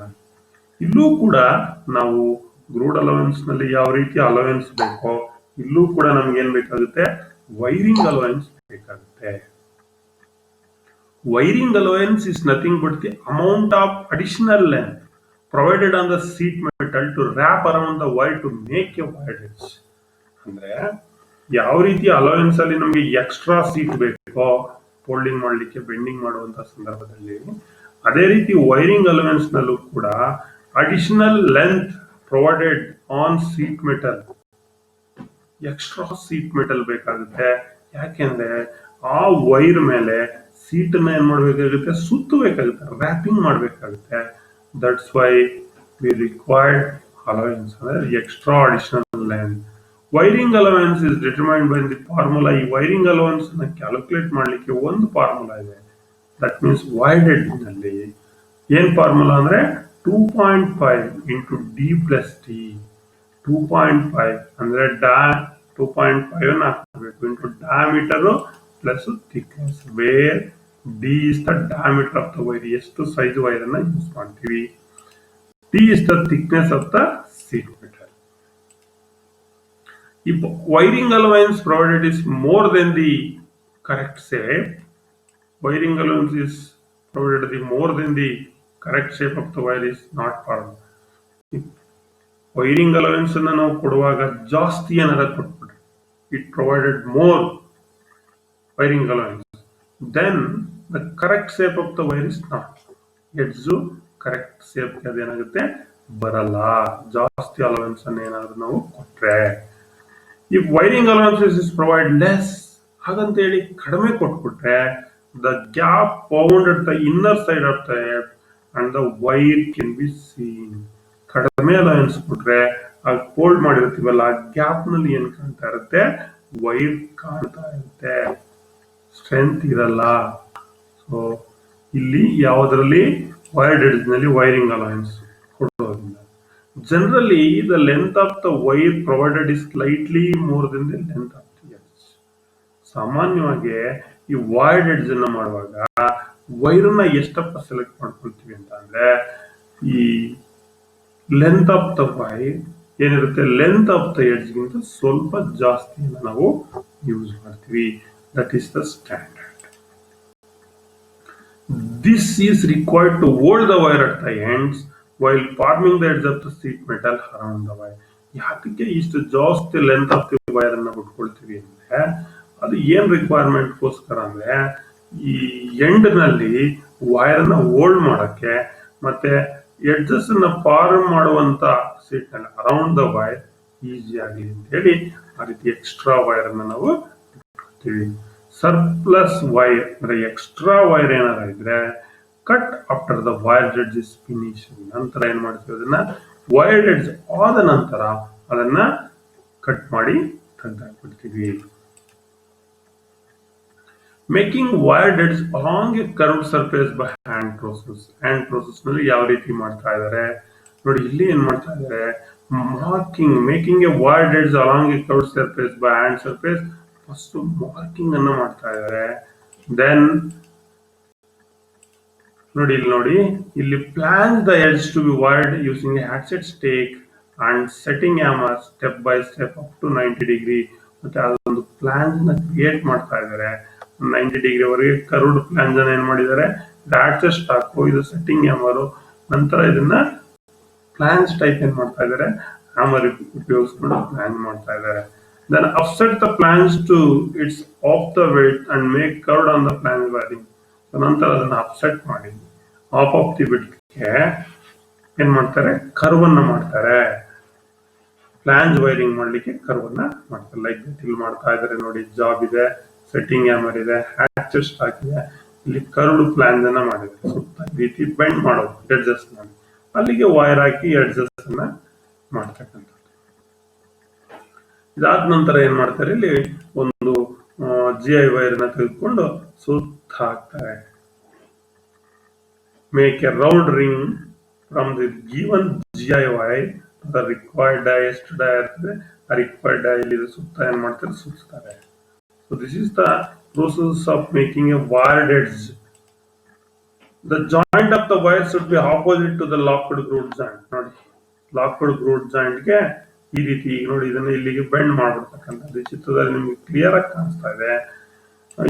ಇಲ್ಲೂ ಕೂಡ ನಾವು ಗ್ರೂಡ್ ಅಲವೆನ್ಸ್ ನಲ್ಲಿ ಯಾವ ರೀತಿ ಅಲವೆನ್ಸ್ ಬೇಕೋ, ಇಲ್ಲೂ ಕೂಡ ನಮ್ಗೆ ಏನ್ ಬೇಕಾಗುತ್ತೆ, ವೈರಿಂಗ್ ಅಲವೆನ್ಸ್ ಬೇಕಾಗುತ್ತೆ. Wiring allowance is nothing but the amount of additional length provided on the sheet metal to wrap around the wire to make a wire edge. ಅಂದ್ರೆ ಯಾವ ರೀತಿ ಅಲವೆನ್ಸ್ ಅಲ್ಲಿ ನಮಗೆ ಎಕ್ಸ್ಟ್ರಾ ಸೀಟ್ ಬೇಕೋ ಫೋಲ್ಡಿಂಗ್ ಮಾಡ್ಲಿಕ್ಕೆ, bending ಮಾಡುವಂತ ಸಂದರ್ಭದಲ್ಲಿ, ಅದೇ ರೀತಿ ವೈರಿಂಗ್ ಅಲವೆನ್ಸ್ ನಲ್ಲೂ ಕೂಡ additional length provided on seat metal, extra seat metal ಬೇಕಾಗುತ್ತೆ. ಯಾಕೆಂದ್ರೆ ಆ ವೈರ್ ಮೇಲೆ ಸೀಟ್ ಅನ್ನ ಏನ್ ಮಾಡ್ಬೇಕಾಗುತ್ತೆ, ಸುತ್ತಬೇಕಾಗುತ್ತೆ, ರ್ಯಾಪಿಂಗ್ ಮಾಡ್ಬೇಕಾಗುತ್ತೆ. That's why we required allowance, extra additional length. Wiring allowance is determined by the formula. ಈ ವೈರಿಂಗ್ ಅಲವೆನ್ಸ್ ನ ಕ್ಯಾಲ್ಕುಲೇಟ್ ಮಾಡಲಿಕ್ಕೆ ಒಂದು ಫಾರ್ಮುಲಾ ಇದೆ. ದಟ್ ಮೀನ್ಸ್ ವೈರ್ಡ್ ಎಡ್ಜ್ ನಲ್ಲಿ ಏನ್ ಫಾರ್ಮುಲಾ ಅಂದ್ರೆ 2.5 ಇಂಟು ಡಿ ಪ್ಲಸ್ ಟಿ. 2.5 ಅಂದ್ರೆ 2.5 ಅನ್ನು ಹಾಕಬೇಕು into diameter plus thickness, where D is the diameter of the wire, ಎಷ್ಟು ಸೈಜ್ ವೈರ್ ಅನ್ನ ಯೂಸ್ ಮಾಡ್ತೀವಿ. T is the thickness of the sheet metal. If wiring allowance provided is more than the correct shape, wiring allowance is provided the more than the correct shape of the wire is not found. If wiring allowance ಅನ್ನು ನಾವು ಕೊಡುವಾಗ ಜಾಸ್ತಿ ಏನಾರ ಕೊಟ್ಬಿಟ್ರೆ, it provided more wiring allowance, then the correct shape of the wire is not. Edge correct shape ಅದೇನಾಗುತ್ತೆ ಬರಲ್ಲ, ಜಾಸ್ತಿ allowance ಅನ್ನು ಏನಾದ್ರು ನಾವು ಕೊಟ್ರೆ. If wiring allowances is provide less, ಹಾಗಂತ ಹೇಳಿ ಕಡಿಮೆ ಕೊಟ್ಬಿಟ್ರೆ, the gap found at the inner side of the head and the wire can be seen. ಕಡಿಮೆ ಅಲವೆನ್ಸ್ ಕೊಟ್ರೆ ಆ ಫೋಲ್ಡ್ ಮಾಡಿರ್ತೀವಲ್ಲ, ಆ ಗ್ಯಾಪ್ ನಲ್ಲಿ ಏನ್ ಕಾಣ್ತಾ ಇರುತ್ತೆ, ವೈರ್ ಕಾಣ್ತಾ ಇರುತ್ತೆ, ಸ್ಟ್ರೆಂತ್ ಇರಲ್ಲ. ಸೊ ಇಲ್ಲಿ ಯಾವುದರಲ್ಲಿ ವೈರ್ಡ್ ಎಡ್ಜ್ ನಲ್ಲಿ ವೈರಿಂಗ್ ಅಲವೆನ್ಸ್ ಕೊಡೋದಿಲ್ಲ. Generally, the length of the wire provided is slightly more than the length of the edge. ಸಾಮಾನ್ಯವಾಗಿ ಈ ವೈರ್ಡ್ ಎಡ್ಜ್ ಅನ್ನ ಮಾಡುವಾಗ ವೈರ್ನ ಎಷ್ಟಪ್ಪ ಸೆಲೆಕ್ಟ್ ಮಾಡ್ಕೊಳ್ತೀವಿ ಅಂತ ಅಂದ್ರೆ, ಈ ಲೆಂತ್ ಆಫ್ ದ ವೈರ್ ಏನಿರುತ್ತೆ, ಲೆಂತ್ ಆಫ್ ದ ಎಡ್ಜ್ ಗಿಂತ ಸ್ವಲ್ಪ ಜಾಸ್ತಿಯನ್ನು ನಾವು ಯೂಸ್ ಮಾಡ್ತೀವಿ. That is the standard. This is required to hold the wire at the ends while forming the edge of the sheet metal around the wire. ಯಾಕೆ ಇಷ್ಟು ಜಾಸ್ತಿ length of the wire ಅನ್ನ ಬಿಟ್ಕೊಳ್ತೀವಿ ಅಂದ್ರೆ, ಅದು ಏನ್ ರಿಕ್ವೈರ್ಮೆಂಟ್ ಗೋಸ್ಕರ ಅಂದ್ರೆ, ಈ ಎಂಡ್ ನಲ್ಲಿ ವೈರ್ ಅನ್ನ ಹೋಲ್ಡ್ ಮಾಡಕ್ಕೆ ಮತ್ತೆ ಎಡ್ಜಸ್ ಅನ್ನ ಫಾರ್ಮ್ ಮಾಡುವಂತ ಸೀಟ್ ನಲ್ಲಿ ಅರೌಂಡ್ ದ ವೈರ್ ಈಸಿ ಆಗಲಿ ಅಂತ ಹೇಳಿ ಆ ರೀತಿ ಎಕ್ಸ್ಟ್ರಾ ವೈರ್ ಅನ್ನ ನಾವು ಬಿಟ್ಕೊಳ್ತೀವಿ. ಸರ್ಪ್ಲಸ್ ವೈರ್ ಅಂದ್ರೆ ಎಕ್ಸ್ಟ್ರಾ ವೈರ್ ಏನಾರ ಇದ್ರೆ cut after the wired edge is finish. ನಂತರ ಏನ್ ಮಾಡ್ತೀವಿ, ಅದನ್ನ ವೈರ್ಡ್ ಎಡ್ಜ್ ಆದ ನಂತರ ಅದನ್ನ ಕಟ್ ಮಾಡಿ ತೆಗೆದಾಕ್ಬಿಡ್ತೀವಿ. Making wired edge along a curved surface by hand process. Hand process ನಲ್ಲಿ ಯಾವ ರೀತಿ ಮಾಡ್ತಾ ಇದ್ದಾರೆ ನೋಡಿ, ಇಲ್ಲಿ ಏನ್ ಮಾಡ್ತಾ ಇದ್ದಾರೆ, making a wired edge along a curved surface by hand surface. First marking ಅನ್ನು ಮಾಡ್ತಾ ಇದ್ದಾರೆ. ದೆನ್ ನೋಡಿ ಇಲ್ಲಿ flanges the edge to be wired using a hatchet stake and setting hammer step by step up to 90 degree. ಮತ್ತೆ ಅದೊಂದು plants ನ create ಮಾಡ್ತಾ ಇದ್ದಾರೆ. 90 ಡಿಗ್ರಿ ವರೆಗೆ ಕರ್ವ್ಡ್ ಪ್ಲಾನ್ಸ್ ಅನ್ನ ಏನ್ ಮಾಡಿದ್ದಾರೆ, ಹ್ಯಾಟ್ಸೆಟ್ ಸ್ಟಾಕು, ಇದು ಸೆಟ್ಟಿಂಗ್ ಹ್ಯಾಮರ್. ನಂತರ ಇದನ್ನ ಪ್ಲಾನ್ಸ್ ಟೈಪ್ ಏನ್ ಮಾಡ್ತಾ ಇದ್ದಾರೆ, ಹ್ಯಾಮರ್ ಉಪಯೋಗಿಸ್ಕೊಂಡು ಪ್ಲಾನ್ ಮಾಡ್ತಾ ಇದ್ದಾರೆ. Then offset the plans to its off the width and make curved on the plan wiring. ನಂತರ ಅದನ್ನ ಅಪ್ಸೆಟ್ ಮಾಡಿ ಆಫ್ ಆಫ್ ದಿ ವಿಡ್ತ್ಗೆ ಏನ್ ಮಾಡ್ತಾರೆ, ಕರ್ವ್ ಅನ್ನ ಮಾಡ್ತಾರೆ. ಪ್ಲಾನ್ಸ್ ವೈರಿಂಗ್ ಮಾಡ್ಲಿಕ್ಕೆ ಕರ್ವ್ ಅನ್ನ ಮಾಡ್ತಾರೆ. ಲೈಕ್ ಇಲ್ಲಿ ಮಾಡ್ತಾ ಇದ್ದಾರೆ ನೋಡಿ, ಜಾಬ್ ಇದೆ, ಸೆಟ್ಟಿಂಗ್ ಹ್ಯಾಮರ್ ಇದೆ, ಹ್ಯಾಚ್ ಸ್ಟಾಕ್ ಇದೆ, ಇಲ್ಲಿ ಕರ್ವ್ಡ್ ಪ್ಲಾನ್ಸ್ ಅನ್ನ ಮಾಡಿದ್ದಾರೆ. ಸುತ್ತ ಈ ರೀತಿ ಬೆಂಡ್ ಮಾಡೋದು ಎಡ್ಜಸ್ ಮಾಡಿ, ಅಲ್ಲಿಗೆ ವೈರ್ ಹಾಕಿ ಎಡ್ಜಸ್ ಅನ್ನ ಮಾಡ್ತಕ್ಕಂಥ. ಇದಾದ ನಂತರ ಏನ್ ಮಾಡ್ತಾರೆ, ಇಲ್ಲಿ ಒಂದು GI ವೈರ್ ನ ತೆಗೆದುಕೊಂಡು ಸುತ್ತ ಹಾಕ್ತಾರೆ. Make a round ring from the given GI wire the required die. ಎಷ್ಟು ಡೈ ಇರ್ತದೆ ಆ ರಿಕ್ವೈರ್ಡ್ ಡೈ ಇಲ್ಲಿ ಸುತ್ತ ಏನ್ ಮಾಡ್ತಾರೆ, ಸುತ್ತಾರೆ. So this is the process of making a wired edge. The joint of the wire should be opposite to the locked groove joint. ನೋಡಿ, locked groove joint ಗೆ ಈ ರೀತಿ ನೋಡಿ, ಇದನ್ನ ಇಲ್ಲಿಗೆ ಬೆಂಡ್ ಮಾಡ್ಬಿಡ್ತಕ್ಕಂಥದ್ದು. ಚಿತ್ರದಲ್ಲಿ ನಿಮ್ಗೆ ಕ್ಲಿಯರ್ ಆಗಿ ಕಾಣಿಸ್ತಾ ಇದೆ.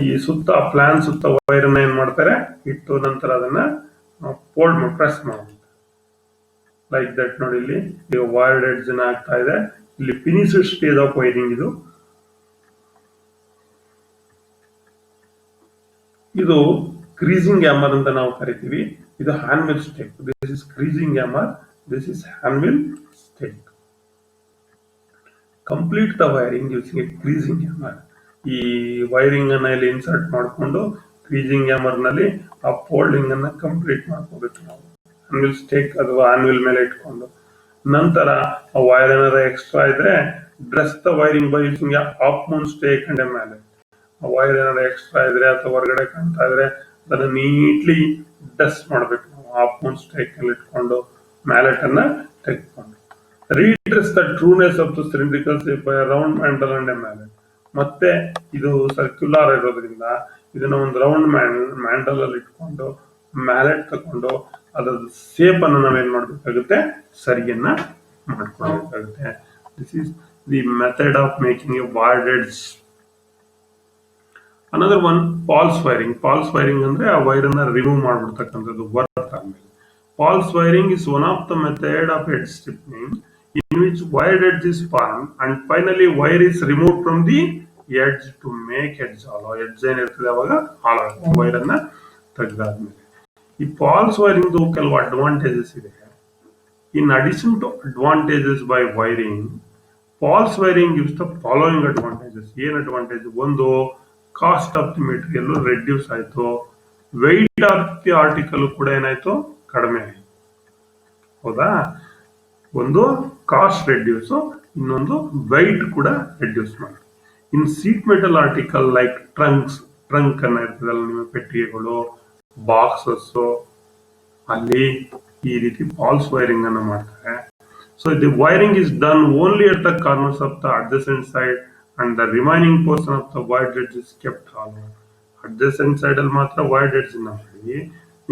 ಈ ಸುತ್ತ ಪ್ಲಾನ್ ಸುತ್ತ ವೈರ್ ಅನ್ನ ಏನ್ ಮಾಡ್ತಾರೆ, ಇಟ್ಟು ನಂತರ ಅದನ್ನ ಫೋಲ್ಡ್ ಪ್ರೆಸ್ ಮಾಡ್ತಾರೆ ಲೈಕ್ ದಟ್. ನೋಡಿ, ಇಲ್ಲಿ ಈಗ ವೈರ್ಡ್ ಎಡ್ಜ್ ಆಗ್ತಾ ಇದೆ. ಇಲ್ಲಿ ಫಿನಿಶ್ ಸ್ಟೇಜ್ ಆಫ್ ವೈರಿಂಗ್ ಇದು. ಇದು ಕ್ರೀಸಿಂಗ್ ಹ್ಯಾಮರ್ ಅಂತ ನಾವು ಕರಿತೀವಿ. ಇದು hand mill stake. This is creasing hammer, this is hand mill stake. Complete the wiring using a creasing hammer. ಈ ವೈರಿಂಗ್ ಅನ್ನ ಇಲ್ಲಿ ಇನ್ಸರ್ಟ್ ಮಾಡಿಕೊಂಡು ಕ್ರೀಸಿಂಗ್ ಹ್ಯಾಮರ್ ನಲ್ಲಿ ಆ ಫೋಲ್ಡಿಂಗ್ ಅನ್ನ ಕಂಪ್ಲೀಟ್ ಮಾಡ್ಕೋಬೇಕು ನಾವು. ಆನ್ವಿಲ್ ಸ್ಟೇಕ್ ಅಥವಾ ಆನ್ವಿಲ್ ಮೇಲೆ ಇಟ್ಕೊಂಡು ನಂತರ ಆ ವೈರ್ ಏನಾರ ಎಕ್ಸ್ಟ್ರಾ ಇದ್ರೆ dress the wiring by using of Moon stake and ಮೇಲೆ. ಆ ವೈರ್ ಏನಾರ ಎಕ್ಸ್ಟ್ರಾ ಇದ್ರೆ ಅಥವಾ ಹೊರಗಡೆ ಕಾಣ್ತಾ ಇದ್ರೆ ಅದನ್ನ ನೀಟ್ಲಿ ಡ್ರೆಸ್ ಮಾಡ್ಬೇಕು ನಾವು ಆಫ್ ಮೂನ್ ಸ್ಟೇಕ್ ಅಲ್ಲಿ ಇಟ್ಕೊಂಡು ಮ್ಯಾಲೆಟ್ ಅನ್ನ ತೆಗೆದುಕೊಂಡು. Redress the trueness of the cylindrical shape by round mandrel and mallet. ಮತ್ತೆ ಇದು ಸರ್ಕ್ಯುಲರ್ ಇರೋದ್ರಿಂದ ಇದನ್ನ ಒಂದು ರೌಂಡ್ ಮ್ಯಾಂಡಲ್ ಅಲ್ಲಿ ಇಟ್ಕೊಂಡು ಮ್ಯಾಲೆಟ್ ತಗೊಂಡು ಅದರ ಸೇಪ್ ಅನ್ನು ನಾವೇನ್ ಮಾಡ್ಬೇಕಾಗುತ್ತೆ, ಸರಿಯನ್ನ ಮಾಡ್ಕೊಳ್ಬೇಕಾಗುತ್ತೆ. This is the method of making a wired edge. Another one false wiring. False wiring ಅಂದ್ರೆ ಆ ವೈರ್ ಅನ್ನ ರಿಮೂವ್ ಮಾಡ್ಬಿಡ್ತಕ್ಕಂಥದ್ದು ವರ್ಕ್ ಆದ್ಮೇಲೆ. False wiring is one of the method of edge stripping in which wired edge is formed and finally wire is removed from the edge to make edge hollow. Edge ಏನಿರ್ತದೆ ಅವಾಗ ಹಾಲೋ wire ಅನ್ನ ತೆಗೆದಾದ್ಮೇಲೆ. ಈ false wiring ಕೆಲವು advantages ಇದೆ. In addition to advantages by wiring, false wiring gives the following advantages. ಏನ್ advantage? ಒಂದು, cost of the material reduce ಆಯ್ತು. Weight of the article ಕೂಡ ಏನಾಯ್ತು, ಕಡಿಮೆ ಆಯ್ತು. ಹೌದಾ? ಒಂದು ಕಾಸ್ಟ್ ರೆಡ್ಯೂಸ್, ಇನ್ನೊಂದು ವೆಯ್ಟ್ ಕೂಡ ರೆಡ್ಯೂಸ್ ಮಾಡಿ. In sheet metal article like trunk ಅನ್ನ ಇರ್ತದಲ್ಲ, ನಿಮ್ಮ ಪೆಟ್ಟಿಗೆಗಳು, ಬಾಕ್ಸಸ್, ಅಲ್ಲಿ ಈ ರೀತಿ ಫಾಲ್ಸ್ ವೈರಿಂಗ್ ಅನ್ನು ಮಾಡ್ತಾರೆ. So the wiring is done only at the corners of the adjacent side and the remaining portion of the wired edge is kept hollow. Adjacent side ಅಲ್ಲಿ ಮಾತ್ರ ವೈರ್ಡ್ ಎಡ್ಜ್ ಮಾಡಿ,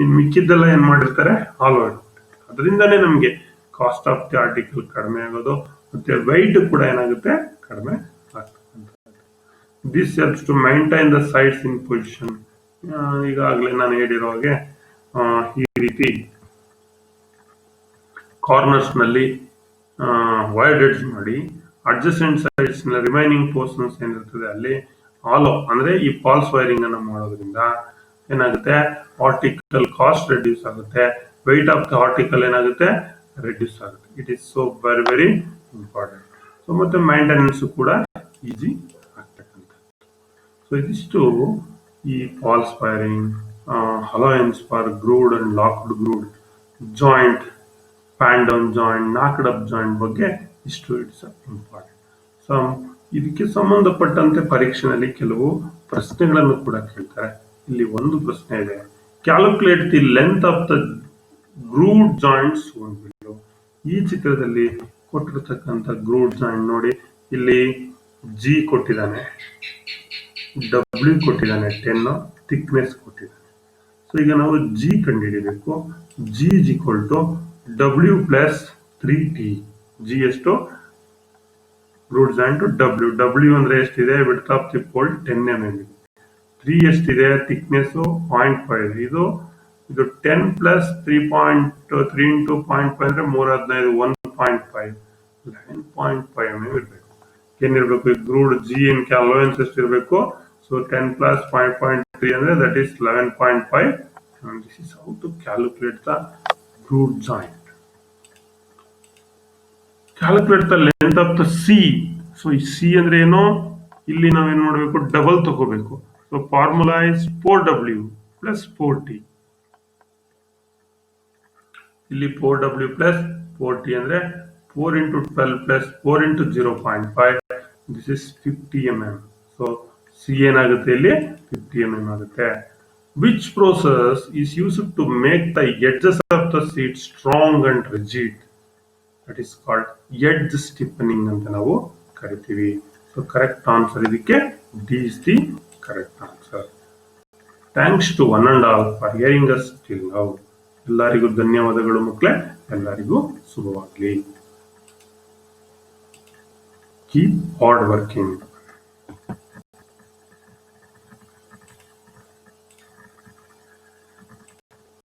ಇನ್ ಮಿಕ್ಕಿದ್ದೆಲ್ಲ ಏನ್ ಮಾಡಿರ್ತಾರೆ, ಹಾಲೋ ಇರ್ತಾರೆ. ಅದರಿಂದನೇ ನಮಗೆ ಕಾಸ್ಟ್ ಆಫ್ ದಿ ಆರ್ಟಿಕಲ್ ಕಡಿಮೆ ಆಗೋದು, ಮತ್ತೆ ವೆಯ್ಟ್ ಕೂಡ ಏನಾಗುತ್ತೆ, ಕಡಿಮೆ ಆಗ್ತಕ್ಕಂಥದ್ದು. This helps to maintain the sides in position. ಈಗಾಗಲೇ ನಾನು ಹೇಳಿರೋ ಹಾಗೆ ಈ ರೀತಿ ಕಾರ್ನರ್ಸ್ ನಲ್ಲಿ ವೈರ್ಡ್ ಎಡ್ಜ್ ಮಾಡಿ, ಅಡ್ಜಸೆಂಟ್ ಸೈಡ್ಸ್ ನ ರಿಮೈನಿಂಗ್ ಪೋರ್ಷನ್ಸ್ ಏನಿರ್ತದೆ ಅಲ್ಲಿ ಹಾಲೋ ಅಂದ್ರೆ ಈ ಫಾಲ್ಸ್ ವೈರಿಂಗ್ ಅನ್ನು ಮಾಡೋದ್ರಿಂದ ಏನಾಗುತ್ತೆ, ಆರ್ಟಿಕಲ್ ಕಾಸ್ಟ್ ರೆಡ್ಯೂಸ್ ಆಗುತ್ತೆ, ವೆಯ್ಟ್ ಆಫ್ ದ ಆರ್ಟಿಕಲ್ ಏನಾಗುತ್ತೆ, ರೆಡ್ಯೂಸ್ ಆಗುತ್ತೆ. It is so very very important. So ಮತ್ತೆ ಮೈಂಟೆನೆನ್ಸ್ ಕೂಡ ಈಸಿ ಆಗ್ತಕ್ಕಂಥದ್ದು. ಸೊ ಇದಿಷ್ಟು ಈ false wiring, allowance for grooved and locked grooved, joint, pan down joint, knocked up joint ಬಗ್ಗೆ ಇಷ್ಟು ಇಟ್ಸ್ ಇಂಪಾರ್ಟೆಂಟ್. ಸೊ ಇದಕ್ಕೆ ಸಂಬಂಧಪಟ್ಟಂತೆ ಪರೀಕ್ಷೆಯಲ್ಲಿ ಕೆಲವು ಪ್ರಶ್ನೆಗಳನ್ನು ಕೂಡ ಕೇಳ್ತಾರೆ. ಇಲ್ಲಿ ಒಂದು ಪ್ರಶ್ನೆ ಇದೆ, calculate the length of the grooved joints below. ಈ ಚಿತ್ರದಲ್ಲಿ ಕೊಟ್ಟಿರ್ತಕ್ಕಂಥ ಗ್ರೂಡ್ ಜಾಯಿಂಟ್ ನೋಡಿ, ಇಲ್ಲಿ ಜಿ ಕೊಟ್ಟಿದ್ದಾನೆ, ಡಬ್ಲ್ಯೂ ಕೊಟ್ಟಿದ್ದಾನೆ, 10 ಥಿಕ್ನೆಸ್ ಕೊಟ್ಟಿದ್ದಾನೆ. ಸೊ ಈಗ ನಾವು ಜಿ ಕಂಡುಹಿಡಿಯಬೇಕು. G is equal to W plus 3t. G ಎಷ್ಟು? Groove joint W. ಡಬ್ಲ್ಯೂ ಅಂದ್ರೆ ಎಷ್ಟಿದೆ? Width of the fold 10 mm ಇದೆ. 3 ಎಷ್ಟಿದೆ? ಥಿಕ್ನೆಸ್ 0.5. ಇದು 10 ಪ್ಲಸ್ 3.3 ಇಂಟು 0.5 ಅಂದ್ರೆ 315, 1.5, 11.5 mm ಇರಬೇಕು. ಏನಿರ್ಬೇಕು? ಗ್ರೂಡ್ ಜಿ ಇನ್ ಅಲೋಯನ್ಸ್ ಎಷ್ಟಿರಬೇಕು? ಸೊ 10 ಪ್ಲಸ್ 5.3 ಅಂದ್ರೆ that is 11.5. This is how to calculate the grooved joint. Calculate the length of the C. So ಈ C ಅಂದ್ರೆ ಏನು? ಇಲ್ಲಿ ನಾವೇನ್ ಮಾಡಬೇಕು? ಡಬಲ್ ತಗೋಬೇಕು. So formula is 4w plus 4t. ಇಲ್ಲಿ 4w ಪ್ಲಸ್ 4t ಅಂದ್ರೆ 4 into 12 plus 4 into 0.5. This is 50 mm. So C ಏನಾಗುತ್ತೆ? ಇಲ್ಲಿ 50 mm ಆಗುತ್ತೆ. Which process is used to make the edges of the sheet strong and rigid? That is called edge stiffening ಅಂತ ನಾವು ಕರಿತೀವಿ. So correct answer ಇದಕ್ಕೆ D is the correct answer. Thanks to one and all for hearing us till now. ಎಲ್ಲರಿಗೂ ಧನ್ಯವಾದಗಳು ಮಕ್ಕಳೇ. ಎಲ್ಲರಿಗೂ ಶುಭವಾಗಲಿ. Keep hard working.